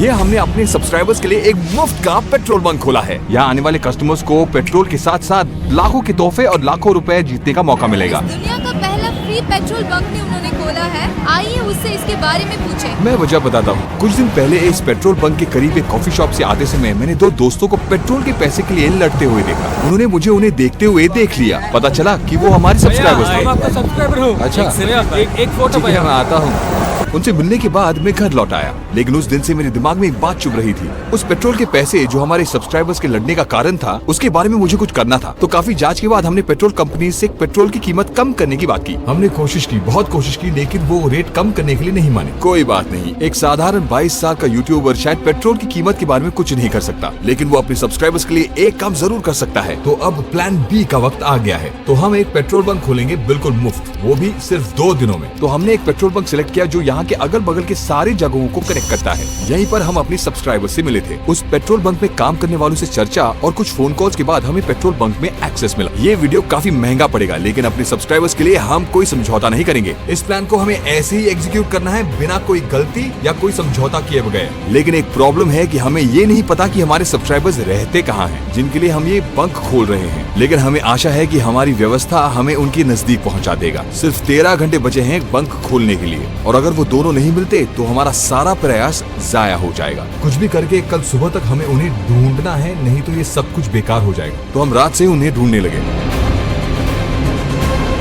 ये हमने अपने सब्सक्राइबर्स के लिए एक मुफ्त का पेट्रोल बंक खोला है। यहाँ आने वाले कस्टमर्स को पेट्रोल के साथ साथ लाखों के तोहफे और लाखों रुपए जीतने का मौका मिलेगा। दुनिया का पहला फ्री पेट्रोल बंक भी उन्होंने खोला है। आइए उससे इसके बारे में पूछे। मैं वजह बताता हूँ। कुछ दिन पहले इस पेट्रोल बंक के करीब एक कॉफी शॉप से आते समय मैंने दो दोस्तों को पेट्रोल के पैसे के लिए लड़ते हुए देखा। उन्होंने मुझे उन्हें देखते हुए देख लिया। पता चला कि वो हमारे सब्सक्राइबर्स थे। आपका सब्सक्राइबर हो। अच्छा, एक फोटो मैं आता हूँ। उनसे मिलने के बाद मैं घर लौट आया, लेकिन उस दिन से मेरे दिमाग में एक बात चुभ रही थी। उस पेट्रोल के पैसे जो हमारे सब्सक्राइबर्स के लड़ने का कारण था, उसके बारे में मुझे कुछ करना था। तो काफी जांच के बाद हमने पेट्रोल कंपनी से पेट्रोल की कीमत कम करने की बात की। हमने कोशिश की, बहुत कोशिश की, लेकिन वो रेट कम करने के लिए नहीं माने। कोई बात नहीं, एक साधारण 22 साल का यूट्यूबर शायद पेट्रोल की कीमत के बारे में कुछ नहीं कर सकता, लेकिन वो अपने सब्सक्राइबर्स के लिए एक काम जरूर कर सकता है। तो अब प्लान बी का वक्त आ गया है। तो हम एक पेट्रोल बंक खोलेंगे बिल्कुल मुफ्त, वो भी सिर्फ 2 दिनों में। तो हमने एक पेट्रोल बंक सिलेक्ट किया जो यहाँ के अगल बगल के सारी जगहों को कनेक्ट करता है। यहीं पर हम अपनी सब्सक्राइबर से मिले थे। उस पेट्रोल बंक में काम करने वालों से चर्चा और कुछ फोन कॉल्स के बाद हमें पेट्रोल बंक में एक्सेस मिला। ये वीडियो काफी महंगा पड़ेगा, लेकिन अपने सब्सक्राइबर्स के लिए हम कोई समझौता नहीं करेंगे। इस प्लान को हमें ऐसे ही एग्जीक्यूट करना है, बिना कोई गलती या कोई समझौता किए बगैर। लेकिन एक प्रॉब्लम है कि हमें ये नहीं पता कि हमारे सब्सक्राइबर्स रहते कहाँ हैं, जिनके लिए हम ये बंक खोल रहे हैं। लेकिन हमें आशा है कि हमारी व्यवस्था हमें उनके नजदीक पहुँचा देगा। सिर्फ 13 घंटे बचे हैं बंक खोलने के लिए, और अगर वो दोनों नहीं मिलते तो हमारा सारा प्रयास जाया हो जाएगा। कुछ भी करके कल सुबह तक हमें उन्हें ढूंढना है, नहीं तो ये सब कुछ बेकार हो जाएगा। तो हम रात से उन्हें ढूंढने लगे।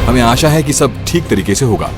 हमें आशा है कि सब ठीक तरीके से होगा।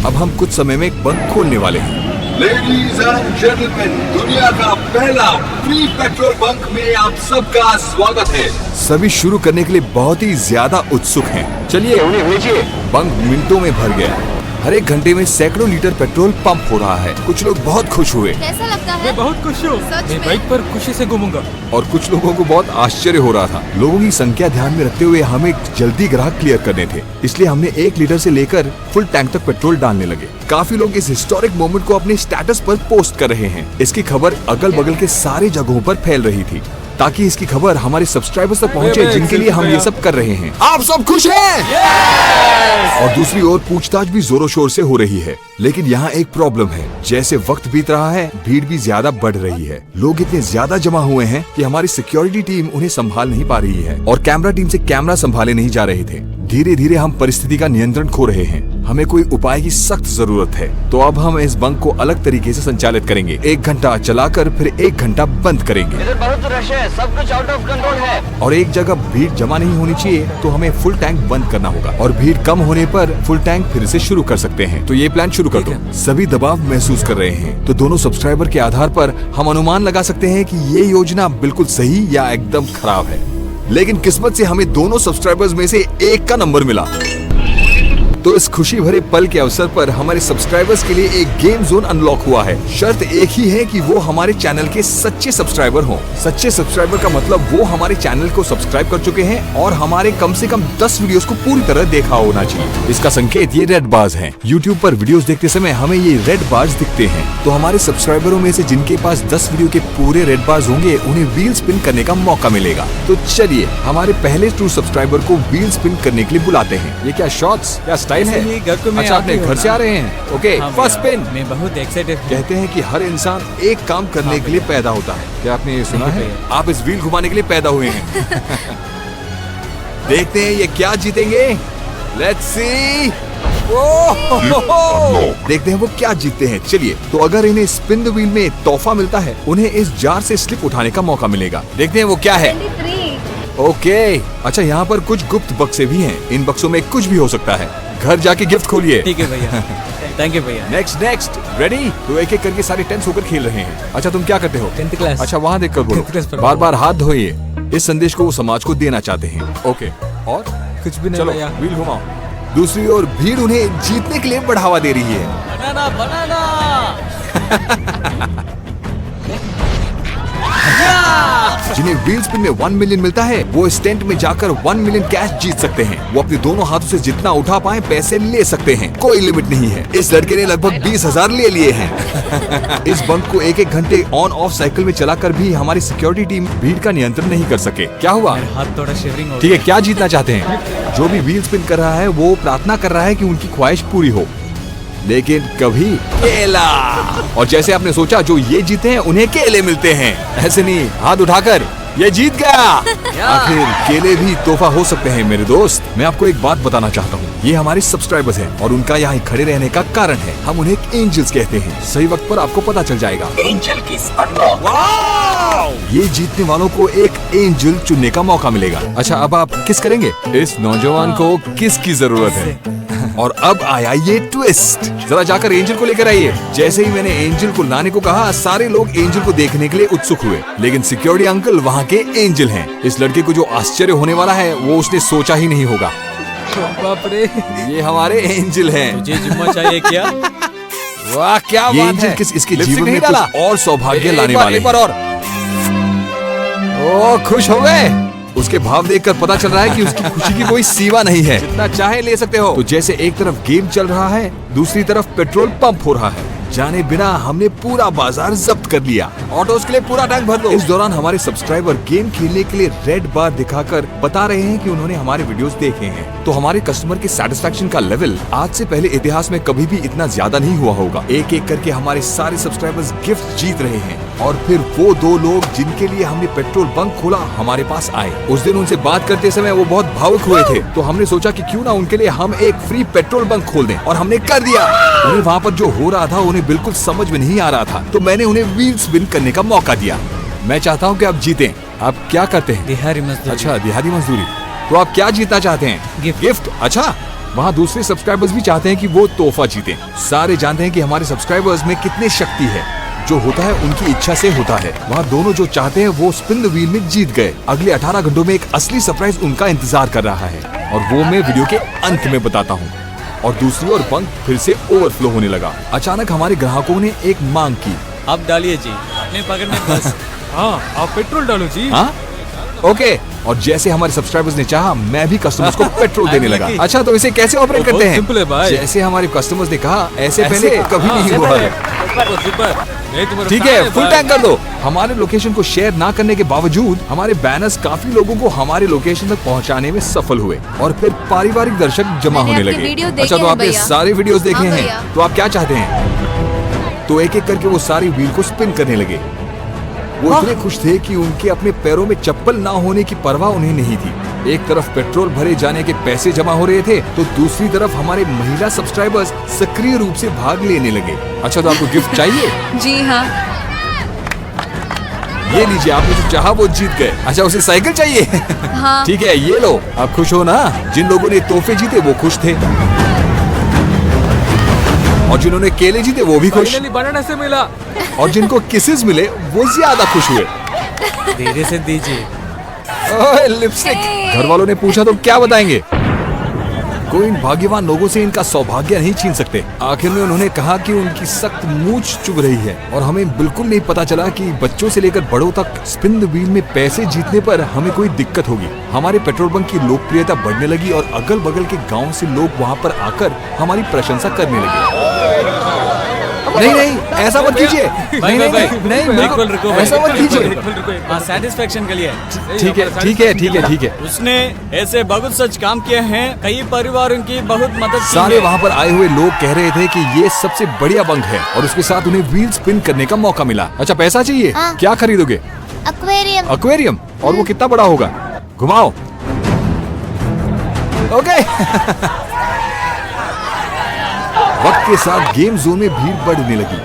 अब हम कुछ समय में एक बंक खोलने वाले हैं। लेडीज एंड जेंटलमैन, दुनिया का पहला फ्री पेट्रोल बंक में आप सबका स्वागत है। सभी शुरू करने के लिए बहुत ही ज्यादा उत्सुक हैं। चलिए उन्हें भेजिए। बंक मिनटों में भर गया। हर एक घंटे में सैकड़ों लीटर पेट्रोल पंप हो रहा है। कुछ लोग बहुत खुश हुए। कैसा लगता है? मैं बहुत खुश हूँ। मैं बाइक पर खुशी से घूमूंगा। और कुछ लोगों को बहुत आश्चर्य हो रहा था। लोगों की संख्या ध्यान में रखते हुए हमें जल्दी ग्राहक क्लियर करने थे, इसलिए हमने 1 लीटर से लेकर फुल टैंक तक पेट्रोल डालने लगे। काफी लोग इस हिस्टोरिक मोमेंट को अपने स्टेटस पर पोस्ट कर रहे हैं। इसकी खबर अगल बगल के सारी जगहों पर फैल रही थी, ताकि इसकी खबर हमारे सब्सक्राइबर्स तक पहुंचे जिनके लिए हम ये सब कर रहे हैं। आप सब खुश हैं? और दूसरी ओर पूछताछ भी जोरों शोर से हो रही है। लेकिन यहाँ एक प्रॉब्लम है। जैसे वक्त बीत रहा है, भीड़ भी ज्यादा बढ़ रही है। लोग इतने ज्यादा जमा हुए हैं कि हमारी सिक्योरिटी टीम उन्हें संभाल नहीं पा रही है, और कैमरा टीम से कैमरा संभाले नहीं जा रहे थे। धीरे धीरे हम परिस्थिति का नियंत्रण खो रहे हैं। हमें कोई उपाय की सख्त जरूरत है। तो अब हम इस बंक को अलग तरीके से संचालित करेंगे। 1 घंटा चलाकर फिर 1 घंटा बंद करेंगे। इधर बहुत रश है, सब कुछ आउट ऑफ कंट्रोल है। और एक जगह भीड़ जमा नहीं होनी चाहिए, तो हमें फुल टैंक बंद करना होगा, और भीड़ कम होने पर फुल टैंक फिर से शुरू कर सकते हैं। तो ये प्लान शुरू कर दो। सभी दबाव महसूस कर रहे हैं, तो दोनों सब्सक्राइबर के आधार पर हम अनुमान लगा सकते हैं कि ये योजना बिल्कुल सही या एकदम खराब है। लेकिन किस्मत से हमें दोनों सब्सक्राइबर्स में से एक का नंबर मिला। तो इस खुशी भरे पल के अवसर पर हमारे सब्सक्राइबर्स के लिए एक गेम जोन अनलॉक हुआ है। शर्त एक ही है कि वो हमारे चैनल के सच्चे सब्सक्राइबर हों। सच्चे सब्सक्राइबर का मतलब वो हमारे चैनल को सब्सक्राइब कर चुके हैं और हमारे कम से कम 10 वीडियोस को पूरी तरह देखा होना चाहिए। इसका संकेत ये रेड बार्स हैं। YouTube पर वीडियोस देखते समय हमें ये रेड बार्स दिखते हैं। तो हमारे सब्सक्राइबरों में से जिनके पास 10 वीडियो के पूरे रेड बार्स होंगे, उन्हें व्हील स्पिन करने का मौका मिलेगा। तो चलिए हमारे पहले ट्रू सब्सक्राइबर को व्हील स्पिन करने के लिए बुलाते हैं। ये क्या शॉट्स, क्या स्टाइल है? अच्छा, अपने घर से आ रहे हैं? Okay, first spin. मैं बहुत एक्साइटेड हूँ। कहते हैं कि हर इंसान एक काम करने के लिए पैदा होता है। क्या आपने ये सुना है? आप इस व्हील घुमाने के लिए पैदा हुए हैं। देखते हैं ये क्या जीतेंगे। Let's see. देखते हैं वो क्या जीतते हैं। चलिए, तो अगर इन्हें स्पिन द व्हील में तोहफा मिलता है, उन्हें इस जार से स्लिप उठाने का मौका मिलेगा। देखते हैं वो क्या है। ओके, अच्छा, यहाँ पर कुछ गुप्त बक्से भी हैं। इन बक्सों में कुछ भी हो सकता है। घर जाके गिफ्ट खोलिए। ठीक है भैया। थैंक यू भैया। Next ready? तो एक एक करके सारे टेंस होकर खेल रहे हैं। अच्छा, तुम क्या करते हो? 10th class. अच्छा, वहाँ देखकर बोलो। बार बार हाथ धोइए। इस संदेश को वो समाज को देना चाहते हैं। ओके, और कुछ भी नहीं चलो भैया। व्हील घुमाओ। दूसरी ओर भीड़ उन्हें जीतने के लिए बढ़ावा दे रही है। बनाना बनाना। जिन्हें व्हील स्पिन में 1 मिलियन मिलता है, वो इस टेंट में जाकर 1 मिलियन कैश जीत सकते हैं। वो अपने दोनों हाथों से जितना उठा पाए पैसे ले सकते हैं। कोई लिमिट नहीं है। इस लड़के ने लगभग 20,000 ले लिए हैं। इस बंक को 1-1 घंटे ऑन ऑफ साइकिल में चलाकर भी हमारी सिक्योरिटी टीम भीड़ का नियंत्रण नहीं कर सके। क्या हुआ? हाथ थोड़ा शिवरिंग हो। ठीक है, क्या जीतना चाहते हैं? जो भी व्हील स्पिन कर रहा है वो प्रार्थना कर रहा है कि उनकी ख्वाहिश पूरी हो। लेकिन कभी केला। और जैसे आपने सोचा जो ये जीते हैं उन्हें केले मिलते हैं, ऐसे नहीं, हाथ उठाकर ये जीत गया। आखिर केले भी तोहफा हो सकते हैं मेरे दोस्त। मैं आपको एक बात बताना चाहता हूँ, ये हमारे सब्सक्राइबर्स हैं और उनका यहाँ खड़े रहने का कारण है। हम उन्हें एंजल्स कहते हैं। सही वक्त पर आपको पता चल जाएगा। एंजल किस अनलॉक। ये जीतने वालों को एक एंजल चुनने का मौका मिलेगा। अच्छा, अब आप किस करेंगे? इस नौजवान को किस की जरूरत है? और अब आया ये ट्विस्ट। जरा जाकर एंजल को लेकर आइए। जैसे ही मैंने एंजल को लाने को कहा, सारे लोग एंजल को देखने के लिए उत्सुक हुए, लेकिन सिक्योरिटी अंकल वहाँ के एंजल हैं। इस लड़के को जो आश्चर्य होने वाला है वो उसने सोचा ही नहीं होगा। बाप रे, ये हमारे एंजल हैं। मुझे जुम्मा चाहिए क्या? वाह क्या ये बात एंजल है। किस इसके लिपस्टिक जीवन नहीं में डाला? कुछ और सौभाग्य लाने एक बार, वाले एक बार हैं। और। ओ खुश हो गए? उसके भाव देखकर पता चल रहा है कि उसकी खुशी की कोई सीमा नहीं है। जितना चाहे ले सकते हो। तो जैसे एक तरफ गेम चल रहा है, दूसरी तरफ पेट्रोल पंप हो रहा है। जाने बिना हमने पूरा बाजार जब्त कर लिया। ऑटोस के लिए पूरा टैंक भर दो। इस दौरान हमारे सब्सक्राइबर गेम खेलने के लिए रेड बार दिखाकर बता रहे हैं कि उन्होंने हमारे वीडियोस देखे हैं। तो हमारे कस्टमर के सेटिस्फेक्शन का लेवल आज से पहले इतिहास में कभी भी इतना ज्यादा नहीं हुआ होगा। एक एक करके हमारे सारे सब्सक्राइबर्स गिफ्ट जीत रहे हैं। और फिर वो दो लोग जिनके लिए हमने पेट्रोल बंक खोला हमारे पास आए। उस दिन उनसे बात करते समय वो बहुत भावुक हुए थे, तो हमने सोचा कि क्यों ना उनके लिए हम एक फ्री पेट्रोल बंक खोल दें, और हमने कर दिया। उन्हें वहाँ पर जो हो रहा था उन्हें बिल्कुल समझ में नहीं आ रहा था, तो मैंने उन्हें व्हील स्पिन करने का मौका दिया। मैं चाहता हूँ कि आप जीतें। आप क्या करते हैं? दिहाड़ी मजदूरी। अच्छा, दिहाड़ी मजदूरी। तो आप क्या जीतना चाहते हैं? गिफ्ट। अच्छा, वहाँ दूसरे सब्सक्राइबर्स भी चाहते हैं कि वो तोहफा जीतें। सारे जानते हैं कि हमारे सब्सक्राइबर्स में कितनी शक्ति है। जो होता है उनकी इच्छा से होता है। वहाँ दोनों जो चाहते हैं वो स्पिन द व्हील में जीत गए। अगले 18 घंटों में एक असली सरप्राइज उनका इंतजार कर रहा है, और वो मैं वीडियो के अंत में बताता हूँ। और दूसरी ओर बंक फिर से ओवरफ्लो होने लगा। अचानक हमारे ग्राहकों ने एक मांग की। आप डालिए जी, अपने पकड़ में बस। हाँ, आप पेट्रोल डालो जी। हाँ ओके। और जैसे हमारे सब्सक्राइबर्स ने चाहा, मैं भी कस्टमर्स को पेट्रोल देने लगा। अच्छा, तो इसे कैसे ऑपरेट करते हैं? सिंपल है भाई। जैसे हमारे कस्टमर्स ने कहा, ऐसे पहले कभी नहीं हुआ है। ठीक है, फुल टैंक कर दो। हमारे लोकेशन को शेयर ना करने के बावजूद हमारे बैनर्स काफी लोगों को हमारे लोकेशन तक पहुंचाने में सफल हुए, और फिर पारिवारिक दर्शक जमा मैंने होने आपके लगे। वीडियो अच्छा, देखे तो हैं आपने भैया। सारे वीडियोस देखे हाँ हैं, भैया। तो आप क्या चाहते हैं? तो एक एक करके वो सारी व्हील को स्पिन करने लगे। वो इतने खुश थे कि उनके अपने पैरों में चप्पल ना होने की परवाह उन्हें नहीं थी। एक तरफ पेट्रोल भरे जाने के पैसे जमा हो रहे थे, तो दूसरी तरफ हमारे महिला सब्सक्राइबर्स सक्रिय रूप से भाग लेने लगे। अच्छा, तो आपको गिफ्ट चाहिए? जी हाँ। ये लीजिए, आपने जो चाहा वो जीत गए। अच्छा, उसे साइकिल चाहिए? हाँ। ठीक है, ये लो। आप खुश हो ना? जिन लोगों ने तोहफे जीते वो खुश थे, और जिन्होंने केले जीते वो भी खुश, फाइनली बनाना से मिला। और जिनको किसेस मिले वो ज्यादा खुश हुए। धीरे से दीजिए। ओए, लिपस्टिक। घर वालों ने पूछा तो क्या बताएंगे? कोई इन भाग्यवान लोगों से इनका सौभाग्य नहीं छीन सकते। आखिर में उन्होंने कहा कि उनकी सख्त मूंछ चुभ रही है, और हमें बिल्कुल नहीं पता चला कि बच्चों से लेकर बड़ों तक स्पिन द व्हील में पैसे जीतने पर हमें कोई दिक्कत होगी। हमारे पेट्रोल पंप की लोकप्रियता बढ़ने लगी, और अगल बगल के गांव से लोग वहां पर आकर हमारी प्रशंसा करने लगे। नहीं नहीं, ऐसा मत कीजिए। नहीं नहीं नहीं, बिल्कुल रुको भाई। ऐसा मत कीजिए। हाँ, सेटिस्फेक्शन के लिए। ठीक है ठीक है ठीक है ठीक है। उसने ऐसे बहुत सच काम किए हैं, कई परिवारों की बहुत मदद की सारे है। वहाँ पर आए हुए लोग कह रहे थे कि ये सबसे बढ़िया बंक है, और उसके साथ उन्हें व्हील स्पिन करने का मौका मिला। अच्छा, पैसा चाहिए? हाँ। क्या खरीदोगे? एक्वेरियम। एक्वेरियम? और वो कितना बड़ा होगा? घुमाओ। ओके। वक्त के साथ गेम जोन में भीड़ बढ़ने लगी।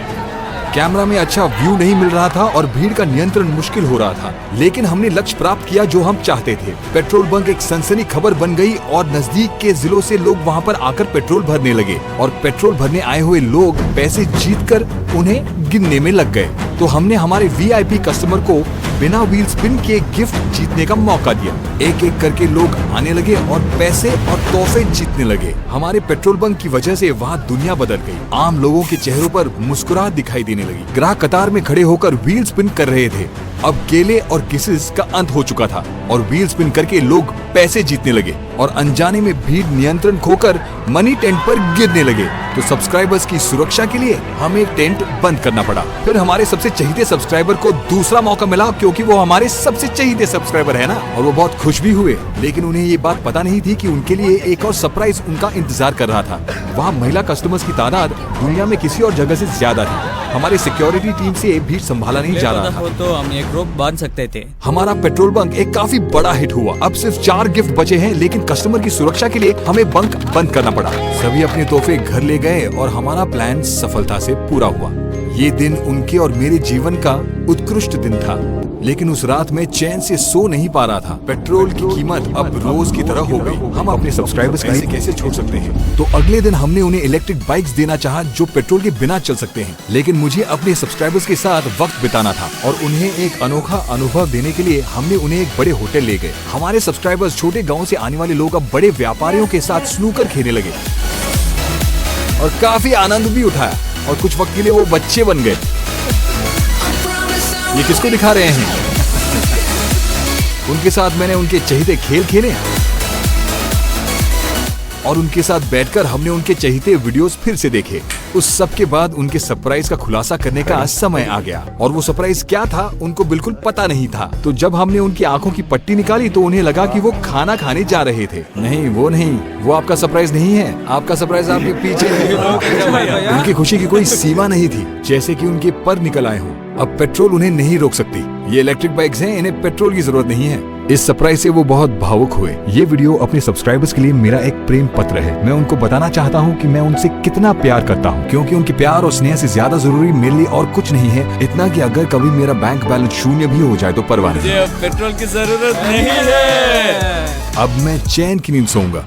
कैमरा में अच्छा व्यू नहीं मिल रहा था और भीड़ का नियंत्रण मुश्किल हो रहा था, लेकिन हमने लक्ष्य प्राप्त किया जो हम चाहते थे। पेट्रोल बंक एक सनसनी खबर बन गई, और नजदीक के जिलों से लोग वहां पर आकर पेट्रोल भरने लगे, और पेट्रोल भरने आए हुए लोग पैसे जीतकर उन्हें गिनने में लग गए। तो हमने हमारे वीआईपी कस्टमर को बिना व्हील स्पिन के गिफ्ट जीतने का मौका दिया। एक एक करके लोग आने लगे और पैसे और तोहफे जीतने लगे। हमारे पेट्रोल बंक की वजह से वहाँ दुनिया बदल गई। आम लोगों के चेहरों पर मुस्कुराहट दिखाई देने लगी। ग्राहक कतार में खड़े होकर व्हील स्पिन कर रहे थे। अब केले और किसेस का अंत हो चुका था और व्हील स्पिन करके लोग पैसे जीतने लगे और अनजाने में भीड़ नियंत्रण खोकर मनी टेंट पर गिरने लगे। तो सब्सक्राइबर्स की सुरक्षा के लिए हमें टेंट बंद करना पड़ा। फिर हमारे सबसे चहीते सब्सक्राइबर को दूसरा मौका मिला, क्योंकि वो हमारे सबसे चहीते सब्सक्राइबर है ना, और वो बहुत खुश भी हुए। लेकिन उन्हें ये बात पता नहीं थी कि उनके लिए एक और सरप्राइज उनका इंतजार कर रहा था। वहाँ महिला कस्टमर्स की तादाद दुनिया में किसी और जगह से ज्यादा थी। हमारी सिक्योरिटी टीम से भीड़ संभाला नहीं जा रहा था। तो हम एक रोप बांध सकते थे। हमारा पेट्रोल बंक एक काफी बड़ा हिट हुआ। अब सिर्फ 4 गिफ्ट बचे हैं, लेकिन कस्टमर की सुरक्षा के लिए हमें बंक बंद करना पड़ा। सभी अपने तोहफे घर ले गए और हमारा प्लान सफलता से पूरा हुआ। ये दिन उनके और मेरे जीवन का उत्कृष्ट दिन था, लेकिन उस रात में चैन से सो नहीं पा रहा था। पेट्रोल की कीमत अब रोज की तरह हो गई। हम अपने सब्सक्राइबर्स के लिए कैसे छोड़ सकते हैं? तो अगले दिन हमने उन्हें इलेक्ट्रिक बाइक्स देना चाहा जो पेट्रोल के बिना चल सकते हैं। लेकिन मुझे अपने सब्सक्राइबर्स के साथ वक्त बिताना था और उन्हें एक अनोखा अनुभव देने के लिए हमने उन्हें एक बड़े होटल ले गए। हमारे सब्सक्राइबर्स छोटे गाँव से आने वाले लोग अब बड़े व्यापारियों के साथ स्नूकर खेलने लगे और काफी आनंद भी उठाया, और कुछ वक्त के लिए वो बच्चे बन गए। ये किसको दिखा रहे हैं? उनके साथ मैंने उनके चहीते खेल खेले और उनके साथ बैठकर हमने उनके चहीते वीडियोस फिर से देखे। उस सब के बाद उनके सरप्राइज का खुलासा करने का समय आ गया, और वो सरप्राइज क्या था उनको बिल्कुल पता नहीं था। तो जब हमने उनकी आंखों की पट्टी निकाली तो उन्हें लगा कि वो खाना खाने जा रहे थे। नहीं, वो आपका सरप्राइज नहीं है। आपका सरप्राइज आपके पीछे है। उनकी खुशी की कोई सीमा नहीं थी, जैसे कि उनके पर निकल आए हों। अब पेट्रोल उन्हें नहीं रोक सकती। ये इलेक्ट्रिक बाइक्स हैं, इन्हें पेट्रोल की जरूरत नहीं है। इस सरप्राइज से वो बहुत भावुक हुए। ये वीडियो अपने सब्सक्राइबर्स के लिए मेरा एक प्रेम पत्र है। मैं उनको बताना चाहता हूँ कि मैं उनसे कितना प्यार करता हूँ, क्योंकि उनके प्यार और स्नेह से ज्यादा जरूरी मेरे लिए और कुछ नहीं है। इतना कि अगर कभी मेरा बैंक बैलेंस शून्य भी हो जाए तो परवाह नहीं। मुझे अब पेट्रोल की जरूरत नहीं है। अब मैं चैन की नींद सोऊंगा।